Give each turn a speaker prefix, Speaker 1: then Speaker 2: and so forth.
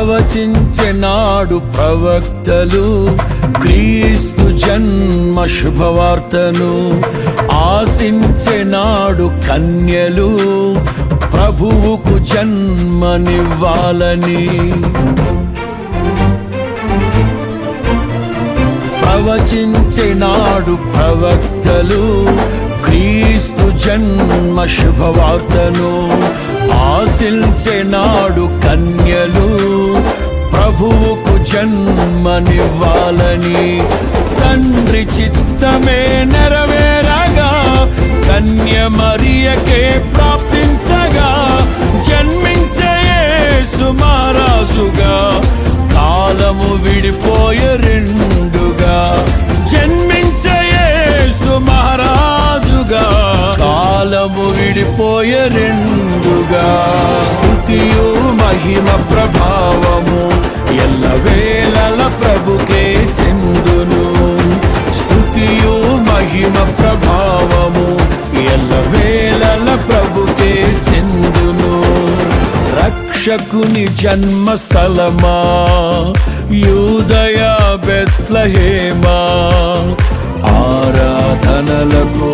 Speaker 1: ప్రవచించెనాడు ప్రవక్తలు క్రీస్తు జన్మ శుభవార్తను. ఆశించెనాడు కన్యలు ప్రభువుకు జన్మనివ్వాలని. ప్రవచించెనాడు ప్రవక్తలు క్రీస్తు జన్మ శుభవార్తను. ఆశించెనాడు కన్యలు ప్రభువుకు జన్మనివ్వాలని. తండ్రి చిత్తమే నెరవేరగా కన్య మరియకే ప్రాప్తించగా జన్మించే యేసు మహారాజుగా కాలము విడిపోయే రెండుగా. జన్మించే యేసు మహారాజుగా కాలము విడిపోయే రెండుగా. స్తుతియు మహిమ ప్రభావము ఎల్లవేళల ప్రభుకే చెందును. స్తుతియు మహిమ ప్రభావము ఎల్లవేళల ప్రభుకే చెందును. రక్షకుని జన్మస్థలమా యూదయ బెత్లెహేమా, ఆరాధనలకు